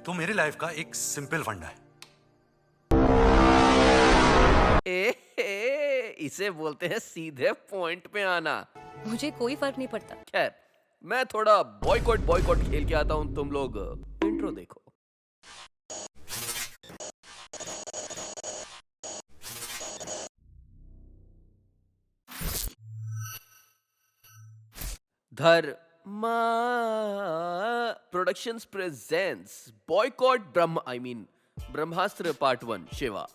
तो मेरी लाइफ का एक सिंपल फंडा है। इसे बोलते हैं सीधे पॉइंट पे आना। मुझे कोई फर्क नहीं पड़ता। खैर, मैं थोड़ा बॉयकॉट खेल के आता हूँ, तुम लोग इंट्रो देखो। धर्मा प्रोडक्शंस प्रेजेंट्स बॉयकॉट ब्रह्मास्त्र पार्ट 1 शिवा।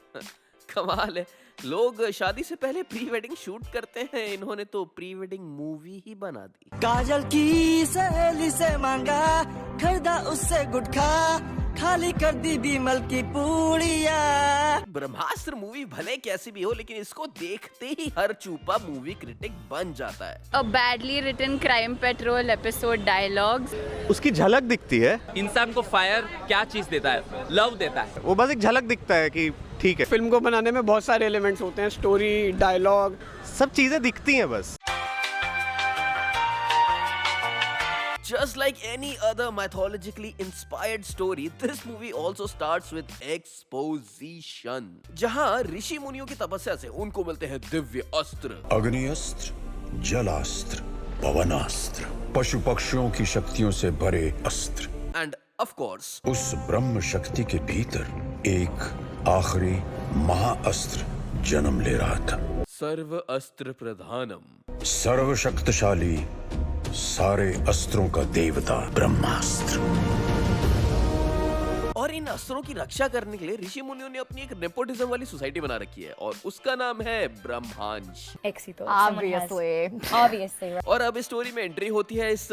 कमाल है, लोग शादी से पहले प्री वेडिंग शूट करते हैं, इन्होंने तो प्री वेडिंग मूवी ही बना दी। काजल की सहेली से मांगा, खरीदा उससे गुटखा, खाली कर दी बीमल की पूड़िया। ब्रह्मास्त्र मूवी भले कैसी भी हो, लेकिन इसको देखते ही हर चूपा मूवी क्रिटिक बन जाता है। A badly written crime patrol episode dialogues. उसकी झलक दिखती है। इंसान को फायर क्या चीज देता है? लव देता है। वो बस एक झलक दिखता है कि ठीक है। फिल्म को बनाने में बहुत सारे एलिमेंट्स होते हैं, स्टोरी, डायलॉग, सब चीजें दिखती हैं बस। Just like any other mythologically inspired story, this movie also starts with exposition, जहां ऋषि मुनियों की तपस्या से उनको मिलते हैं दिव्य अस्त्र। अग्नि अस्त्र, जलास्त्र, पवनास्त्र, पशु पक्षियों की शक्तियों से भरे अस्त्र। And of course, उस ब्रह्म शक्ति के भीतर एक आखिरी महाअस्त्र जन्म ले रहा था। सर्व अस्त्र प्रधानम, सर्वशक्तिशाली, सारे अस्त्रों का देवता ब्रह्मास्त्र। और इन अस्त्रों की रक्षा करने के लिए ऋषि मुनियों ने अपनी एक नेपोटिज्म वाली सोसाइटी बना रखी है, और उसका नाम है ब्रह्मांश। Obviously. और अब इस स्टोरी में एंट्री होती है इस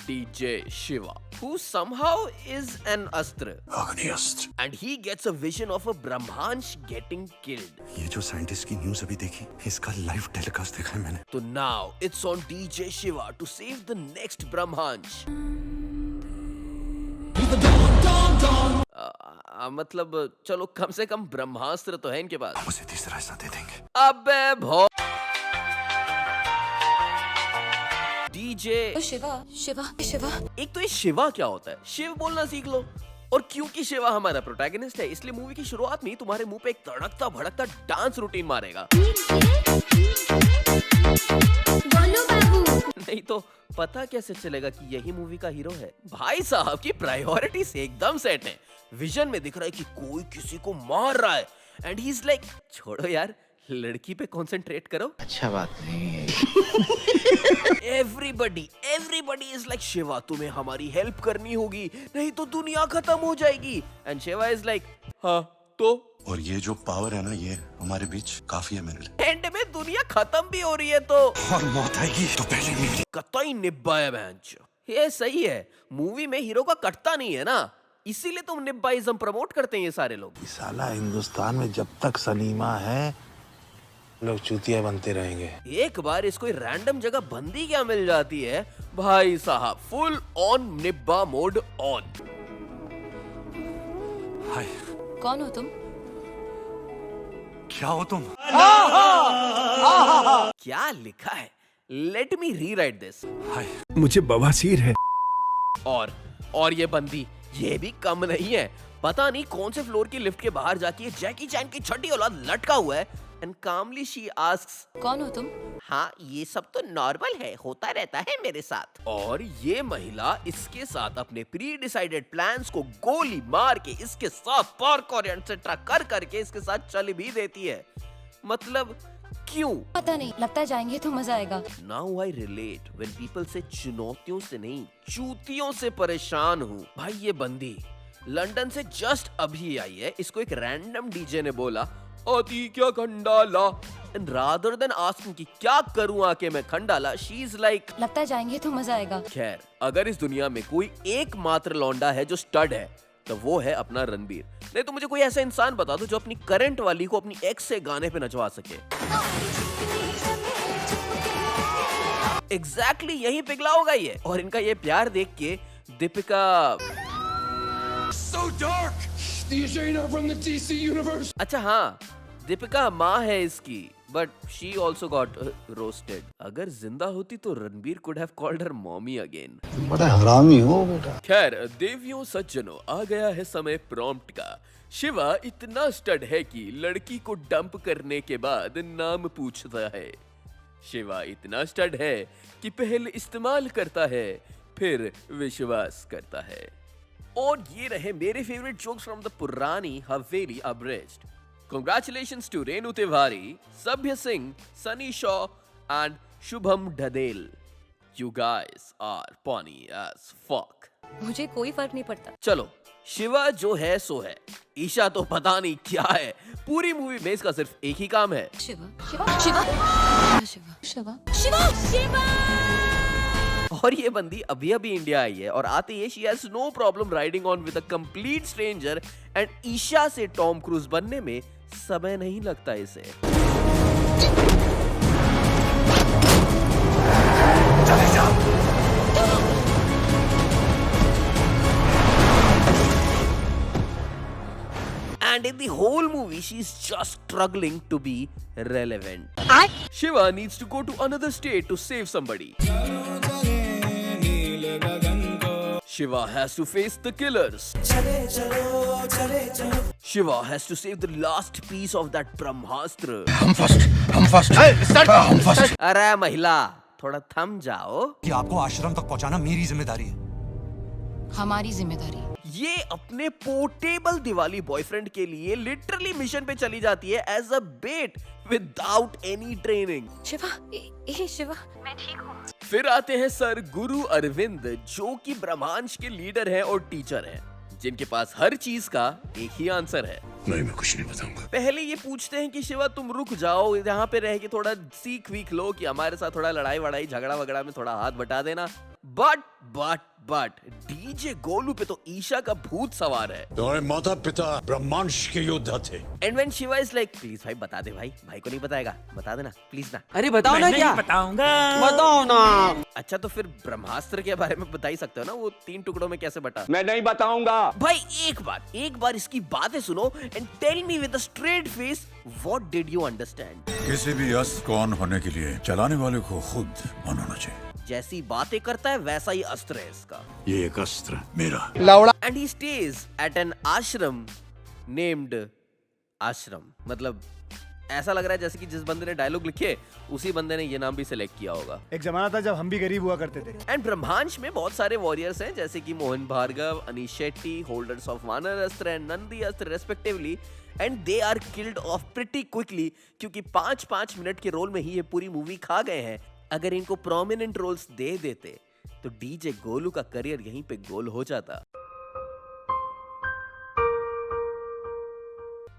DJ Shiva, who somehow is an अस्त्र, अग्नि अस्त्र। and he gets a vision of a Brahmansh getting killed. ये जो साइंटिस्ट की न्यूज अभी देखी, इसका लाइव टेलीकास्ट देखा है मैंने। So now it's on DJ Shiva to save the next Brahmansh. मतलब चलो, कम से कम ब्रह्मास्त्र तो है इनके पास। हम उसे तीसरा हिस्सा दे देंगे। अबे भो डीजे शिवा। एक तो ये शिवा क्या होता है, शिव बोलना सीख लो। और क्योंकि शिवा हमारा प्रोटैगनिस्ट है, इसलिए मूवी की शुरुआत में ही तुम्हारे मुंह पे एक तड़कता भड़कता डांस रूटीन मारेगा। नहीं तो पता कैसे चलेगा कि यही मूवी का हीरो है? भाई साहब की प्रायोरिटीज एकदम सेट है। विजन में दिख रहा है कि कोई किसी को मार रहा है, एंड ही इज लाइक, छोड़ो यार, लड़की पे कंसंट्रेट करो। अच्छा बात नहीं है। एवरीबडी इज लाइक, शिवा तुम्हें हमारी हेल्प करनी होगी, नहीं तो दुनिया खत्म हो जाएगी। एंड शिवा इज लाइक, हाँ तो। और ये जो पावर है ना, ये हमारे बीच काफी है मेरे लिए। एंड में दुनिया खत्म भी हो रही है तो और मौत आएगी तो पहले मेरी। कतई निब्बा है बेंच। ये सही है, मूवी में हीरो का कटता नहीं है ना, इसीलिए तुम निब्बाइज्म प्रमोट करते हैं ये सारे लोग। साला हिंदुस्तान में जब तक सलीमा है, लोग चूतिया बनते रहेंगे। एक बार इसको रैंडम जगह बंदी क्या मिल जाती है, भाई साहब फुल ऑन निब्बा मोड ऑन। हाय, कौन हो तुम? क्या हो तुम? क्या लिखा है? Let me rewrite this. Hi, मुझे बवासीर है। और ये बंदी ये भी कम नहीं है, पता नहीं कौन से फ्लोर की लिफ्ट के बाहर जाके जैकी चैन की छठी औलाद लटका हुआ है, एंड कामली शी आस्क्स, कौन हो तुम? हाँ ये सब तो नॉर्मल है, होता रहता है मेरे साथ। और ये महिला इसके साथ अपने प्री डिसाइडेड प्लान्स को गोली मार के इसके साथ पार्कोर एटसेट्रा कर करके इसके साथ चल भी देती है। मतलब क्यों पता नहीं, लगता है जाएंगे तो मजा आएगा। Now I relate when people से चुनौतियों से नहीं, चूतियों से परेशान हूँ। भाई ये बंदी लंदन से जस्ट अभी आई है, इसको एक रैंडम डीजे ने बोला आती क्या Khandala, and rather than asking कि क्या करूं आके मैं खंडाला, शी इज लाइक, लगता है जाएंगे तो मजा आएगा। खैर, अगर इस दुनिया में कोई एकमात्र लौंडा है जो स्टड है, तो वो है अपना रणबीर। नहीं तो मुझे कोई ऐसा इंसान बता दो जो अपनी करंट वाली को अपनी एक्स से गाने पे नचवा सके। एग्जैक्टली यही पिघला होगा ये। और इनका ये प्यार देख के Deepika So dark. The Ashena from the DC universe. अच्छा हाँ, दीपिका माँ है इसकी, but she also got roasted. अगर जिंदा होती तो Ranbir could have called her mommy again. बड़ा हरामी हो बेटा। खैर देवियों सज्जनों, आ गया है समय प्रॉम्प्ट का। शिवा इतना स्टड है कि लड़की को डंप करने के बाद नाम पूछता है। शिवा इतना स्टड है कि पहले इस्तेमाल करता है फिर विश्वास करता है। और ये रहे मेरे फेवरेट जोक्स फ्रॉम द पुरानी हवेली abreast. Congratulations to Renu Tiwari, Sabya Singh, Sunny Shaw and Shubham Dhadel. You guys are funny as fuck. मुझे कोई फर्क नहीं पड़ता। चलो, शिवा जो है सो है, ईशा तो पता नहीं क्या है। पूरी मूवी में इसका सिर्फ एक ही काम है। शिवा शिवा शिवा शिवा शिवा शिवा शिवा। और ये बंदी अभी अभी इंडिया आई है और आते ही she has no problem riding on with a complete stranger and Esha से टॉम क्रूज बनने में समय नहीं लगता इसे। चले जाओ। And in the whole movie, she's just struggling to be relevant. Shiva needs to go to another state to save somebody. Shiva has to face the killers. Shiva has to save the last piece of that Brahmastra. हम first हम first. अरे महिला, थोड़ा थम जाओ। कि आपको आश्रम तक पहुंचाना मेरी जिम्मेदारी है। हमारी जिम्मेदारी। ये अपने पोर्टेबल दिवाली बॉयफ्रेंड के लिए लिटरली मिशन पे चली जाती है as a bet without any training. Shiva Shiva मैं ठीक हूँ। फिर आते हैं सर गुरु अरविंद, जो कि ब्रह्मांश के लीडर हैं और टीचर हैं, जिनके पास हर चीज का एक ही आंसर है। नहीं, मैं कुछ नहीं बताऊंगा। पहले ये पूछते हैं कि शिवा तुम रुक जाओ, यहाँ पे रह के थोड़ा सीख वीख लो कि हमारे साथ थोड़ा लड़ाई वड़ाई झगड़ा वगड़ा में थोड़ा हाथ बटा देना। बट डीजे गोलू पे तो ईशा का भूत सवार है। तुम्हारे माता पिता ब्रह्मांश के योद्धा थे। And when Shiva is like please भाई बता दे, भाई को नहीं बताएगा, बता देना प्लीज ना। अरे बताओ ना, क्या बताऊंगा, बताओ ना। अच्छा तो फिर ब्रह्मास्त्र के बारे में बता ही सकते हो ना, वो 3 टुकड़ों में कैसे बटा। मैं नहीं बताऊंगा भाई। एक बार इसकी बातें सुनो and tell me with a straight face what did you understand. किसी भी अस्त्र को ऑन होने के लिए चलाने वाले को खुद ऑन होना चाहिए। जैसी बातें करता है वैसा ही अस्त्र है इसका। ये एक अस्त्र मेरा। And he stays at an ashram named Ashram. मतलब ऐसा लग रहा है जैसे कि जिस बंदे ने डायलॉग लिखे उसी बंदे ने ये नाम भी सिलेक्ट किया होगा। एक जमाना था जब हम भी गरीब हुआ करते थे। एंड ब्रह्मांश में बहुत सारे वॉरियर्स हैं, जैसे कि Mohan Bhargav, Anish Shetty, holders of Vanar astra and Nandi astra respectively. And they are killed off pretty quickly, क्योंकि 5-5 मिनट के रोल में ही ये पूरी मूवी खा गए हैं। अगर इनको प्रोमिनेंट रोल्स दे देते तो डीजे गोलू का करियर यहीं पे गोल हो जाता।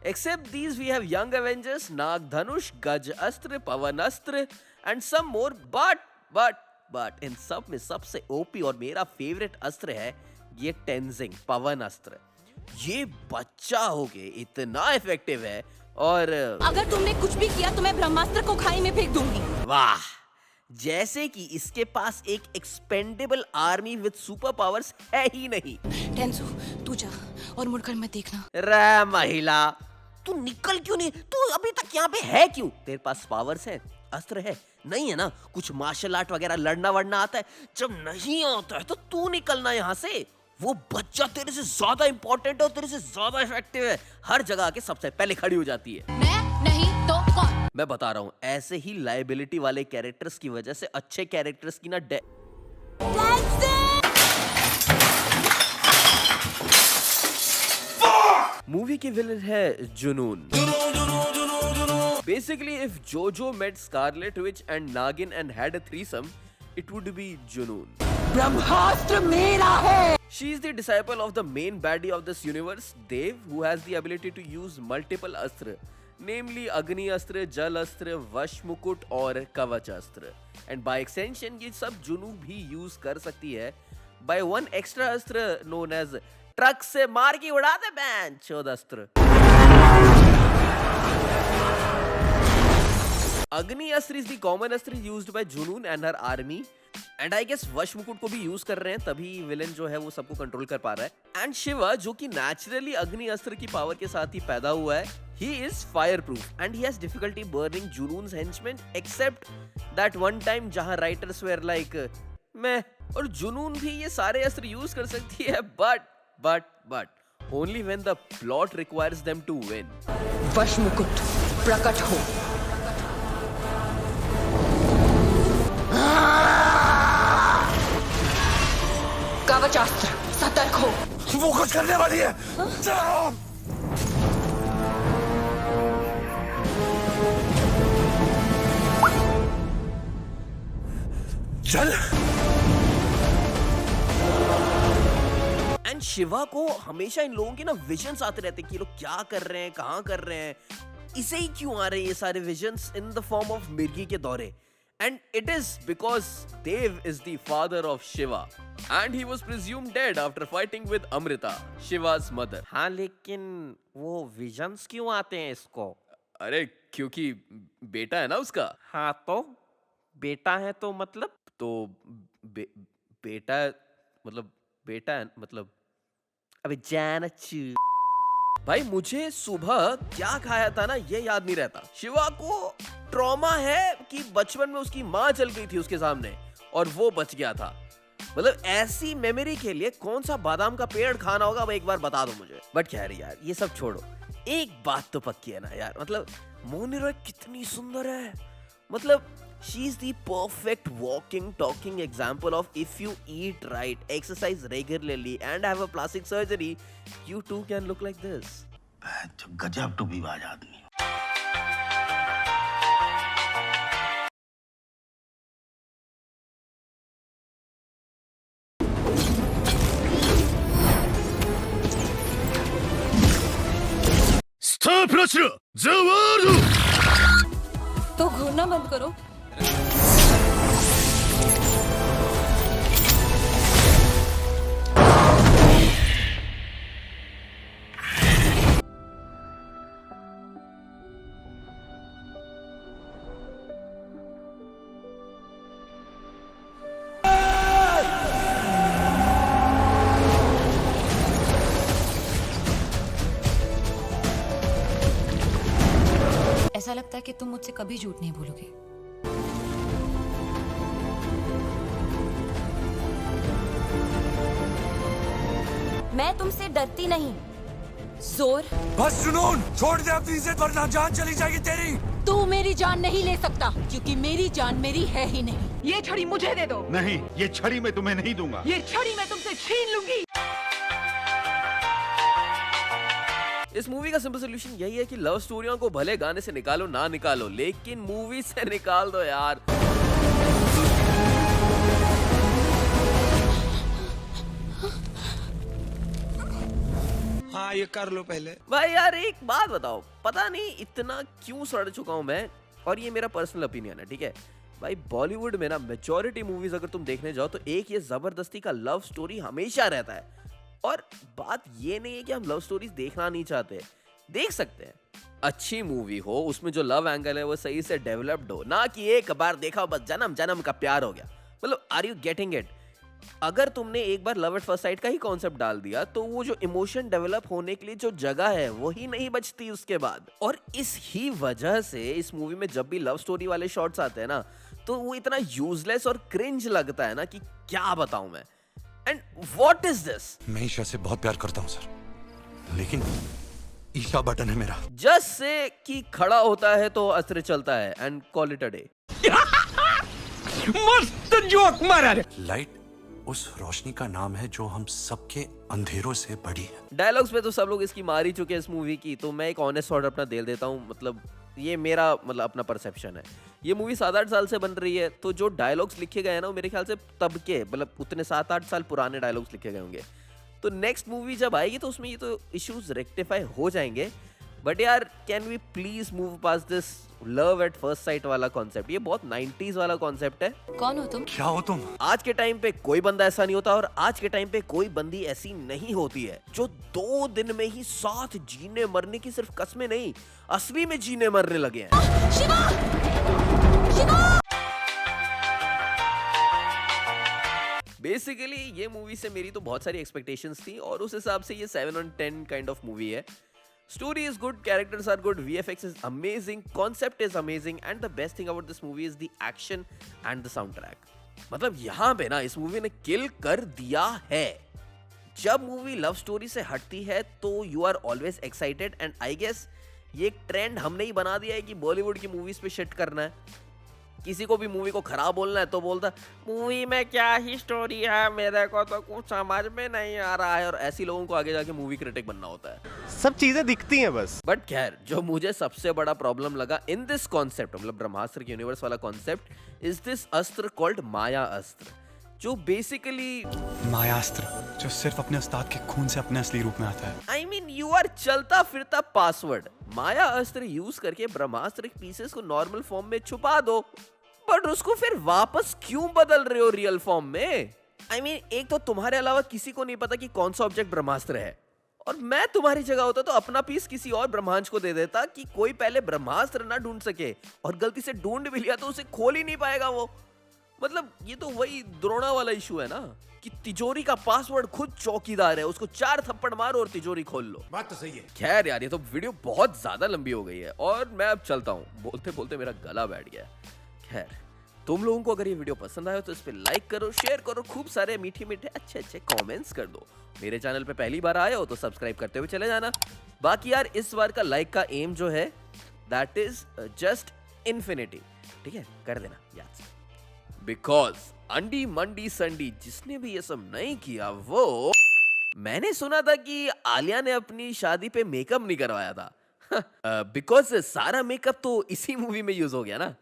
Except these we have Young Avengers, Nag Dhanush, Gaj Astra, Pavan Astra and some more, but in सब में सबसे ओपी और मेरा फेवरेट अस्त्र है ये टेंजिंग पवन अस्त्र। ये बच्चा होके इतना इफेक्टिव है और अगर तुमने कुछ भी किया तो मैं ब्रह्मास्त्र को खाई में फेंक दूंगी। वाह, जैसे कि इसके पास एक expendable army with super powers है ही नहीं। टेंसु तू जा और मुड़कर मत देखना। रे महिला, तू निकल क्यों नहीं? तू अभी तक यहाँ पे है क्यों? तेरे पास पावर्स है, अस्त्र है नहीं है ना? कुछ मार्शल आर्ट वगैरह लड़ना वड़ना आता है? जब नहीं आता है तो तू निकलना यहाँ से। वो बच्चा तेरे से ज्यादा इंपॉर्टेंट है और तेरे से ज्यादा इफेक्टिव है। हर जगह आके सबसे पहले खड़ी हो जाती है। मैं नहीं तो कौन? मैं बता रहा हूँ, ऐसे ही लायबिलिटी वाले कैरेक्टर्स की वजह से अच्छे कैरेक्टर्स की ना मूवी के विलन है जुनून। Basically, if Jojo met Scarlet Witch and Nagin and had a threesome, it would be Junoon. ब्रह्मास्त्र मेरा है। She is the disciple of the main baddie of this universe, Dev, who has the ability to use multiple astra, namely Agni Astra, Jal Astra, Vash Mukut और Kavach Astra. And by extension, ये सब जुनू भी use कर सकती है by one extra astra known as truck से मार के उड़ा दे बैंड चौदह अस्त्र। Agni Astra is the common astra used by Junoon and her army and I guess Vash Mukut को भी यूज कर रहे हैं, तभी विलेन जो है वो सबको कंट्रोल कर पा रहा है। एंड शिवा जो कि नेचुरली अग्नि अस्त्र की पावर के साथ ही पैदा हुआ है, he is fireproof and he has difficulty burning Junoon's henchmen except that one time जहां writers were like मैं और जुनून भी ये सारे अस्त्र यूज कर सकती है, but only when the plot requires them to win. वश मुकुट प्रकट हो। कवचास्त्र सतर्क हो। वो कुछ करने वाली है। चल। एंड शिवा को हमेशा इन लोगों के ना विजन्स आते रहते कि ये लोग क्या कर रहे हैं, कहाँ कर रहे हैं, इसे ही क्यों आ रहे हैं ये सारे visions in the form of मिर्गी के दौरे। And it is because Dev is the father of Shiva and he was presumed dead after fighting with Amrita, Shiva's mother. हाँ लेकिन वो विजन्स क्यों आते हैं इसको? अरे क्योंकि बेटा है ना उसका। हाँ तो बेटा है तो मतलब तो बेटा है मतलब अबे जानचू। भाई मुझे सुबह क्या खाया था ना ये याद नहीं रहता। शिवा को ट्रॉमा है कि बचपन में उसकी माँ चल गई थी उसके सामने और वो बच गया था। मतलब ऐसी मेमोरी के लिए कौन सा बादाम का पेड़ खाना होगा वो एक बार बता दो मुझे। बट खैर यार ये सब छोड़ो, एक बात तो पक्की है ना यार, मतलब मोनी रॉय कितनी सुंदर है। मतलब she is the perfect walking talking example of if you eat right, exercise regularly and have a plastic surgery, you too can look like this. गजब टूबीबाज आदमी। Stop Russia! The world! तो घूरना बंद करो। ऐसा लगता है कि तुम मुझसे कभी झूठ नहीं बोलोगे। मैं तुमसे डरती नहीं। जोर बस जुनून छोड़ दे अपनी इज्जत वरना जान चली जाएगी तेरी। तू मेरी जान नहीं ले सकता क्योंकि मेरी जान मेरी है ही नहीं। ये छड़ी मुझे दे दो। नहीं, ये छड़ी मैं तुम्हें नहीं दूंगा। ये छड़ी मैं तुमसे छीन लूंगी। इस मूवी का सिंपल सोल्यूशन यही है कि लव स्टोरियों को भले गाने से निकालो ना निकालो, लेकिन मूवी से निकाल दो यार। हाँ ये कर लो पहले। भाई यार एक बात बताओ, पता नहीं इतना क्यों सड़ चुका हूं मैं, और ये मेरा पर्सनल ओपिनियन है, ठीक है भाई। बॉलीवुड में ना मेजॉरिटी मूवीज अगर तुम देखने जाओ तो एक ये जबरदस्ती का लव स्टोरी हमेशा रहता है। और बात ये नहीं है कि हम लव स्टोरीज देखना नहीं चाहते, देख सकते हैं। अच्छी मूवी हो, उसमें जो लव एंगल है वो सही से डेवलप्ड हो, ना कि एक बार देखा बस जन्म जन्म का प्यार हो गया। मतलब आर यू गेटिंग इट? अगर तुमने एक बार लव एट फर्स्ट साइट का ही कॉन्सेप्ट डाल दिया तो वो जो इमोशन डेवलप होने के लिए जो जगह है वही नहीं बचती उसके बाद। और इस ही वजह से इस मूवी में जब भी लव स्टोरी वाले शॉट्स आते हैं ना तो वो इतना यूजलेस और क्रिंज लगता है ना कि क्या बताऊं मैं। And what is this? मैं ईशा से बहुत प्यार करता हूँ सर, लेकिन ईशा बटन है मेरा। जस्ट से कि खड़ा होता है तो अस्त्र चलता है and call it a day. मस्त जोक मारा रे। लाइट उस रोशनी का नाम है जो हम सबके अंधेरों से बड़ी है। डायलॉग्स पे तो सब लोग इसकी मार ही चुके हैं इस मूवी की, तो मैं एक ऑनेस्ट थॉट अपना दे देता हूँ। मतलब ये मेरा अपना परसेप्शन है। ये मूवी 7-8 साल से बन रही है, तो जो डायलॉग्स लिखे गए हैं ना मेरे ख्याल से तब के उतने 7-8 साल पुराने डायलॉग्स लिखे गए होंगे। तो नेक्स्ट मूवी जब आएगी तो उसमें ये तो इश्यूज रेक्टिफाई हो जाएंगे। बट यार can we please move past this love at first sight वाला कॉन्सेप्ट? ये बहुत 90s वाला कॉन्सेप्ट है। कौन हो तुम? क्या हो तुम? आज के टाइम पे कोई बंदा ऐसा नहीं होता, और आज के टाइम पे कोई बंदी ऐसी नहीं होती है जो 2 दिन में ही साथ जीने मरने की सिर्फ कस्में नहीं, असली में जीने मरने लगे हैं। शिवा! शिवा! बेसिकली ये मूवी से मेरी तो बहुत सारी एक्सपेक्टेशंस थी और उस हिसाब से ये 7 on 10 काइंड ऑफ मूवी है. Story is good, characters are good, VFX is amazing, concept is amazing, and the best thing about this movie is the action and the soundtrack. मतलब यहाँ पे ना इस मूवी ने किल कर दिया है. जब मूवी लव स्टोरी से हटती है तो you are always excited and I guess ये एक ट्रेंड हमने ही बना दिया है कि बॉलीवुड की मूवीज पे शिट करना है. किसी को भी मूवी को खराब बोलना है तो बोलता मूवी में क्या ही स्टोरी है, मेरे को तो कुछ समझ में नहीं आ रहा है. और ऐसी लोगों को आगे जाके मूवी क्रिटिक बनना होता है. सब चीजें दिखती हैं बस. बट खैर, जो मुझे सबसे बड़ा प्रॉब्लम लगा इन दिस कॉन्सेप्ट, मतलब ब्रह्मास्त्र के यूनिवर्स वाला कॉन्सेप्ट, इज दिस अस्त्र कॉल्ड माया अस्त्र, जो बेसिकली मायास्त्र, जो सिर्फ अपने उस्ताद के खून से अपने असली रूप में आता है. आई मीन यू आर चलता फिरता पासवर्ड. माया अस्त्र यूज करके ब्रह्मास्त्र के पीसेस को नॉर्मल फॉर्म में छुपा दो, बट उसको फिर वापस क्यों बदल रहे हो रियल फॉर्म में? आई मीन एक तो तुम्हारे अलावा किसी को नहीं पता कि कौन सा ऑब्जेक्ट ब्रह्मास्त्र है, और मैं तुम्हारी जगह होता तो अपना पीस किसी और ब्रह्मांड को दे देता कि कोई पहले ब्रह्मास्त्र ना ढूंढ सके, और गलती से ढूंढ भी लिया तो उसे खोल ही नहीं पाएगा वो. मतलब ये तो वही द्रोणा वाला इशू है ना कि तिजोरी का पासवर्ड खुद चौकीदार है, उसको 4 थप्पड़ मारो और तिजोरी खोल लो. बात तो सही है. खैर यार, ये तो वीडियो बहुत ज्यादा लंबी हो गई है और मैं अब चलता हूँ. बोलते बोलते मेरा गला बैठ गया. खैर, तुम लोगों को अगर ये वीडियो पसंद आया तो इस पे लाइक करो, शेयर करो, खूब सारे मीठे मीठे अच्छे अच्छे कमेंट्स कर दो. मेरे चैनल पे पहली बार आए हो तो सब्सक्राइब करते हुए चले जाना. बाकी यार इस बार का लाइक का एम जो है दैट इज जस्ट इन्फिनिटी. ठीक है, कर देना याद से. बिकॉज अंडी मंडी संडी जिसने भी ये सब नहीं किया वो, मैंने सुना था कि आलिया ने अपनी शादी पे मेकअप नहीं करवाया था. बिकॉज सारा मेकअप तो इसी मूवी में यूज हो गया ना.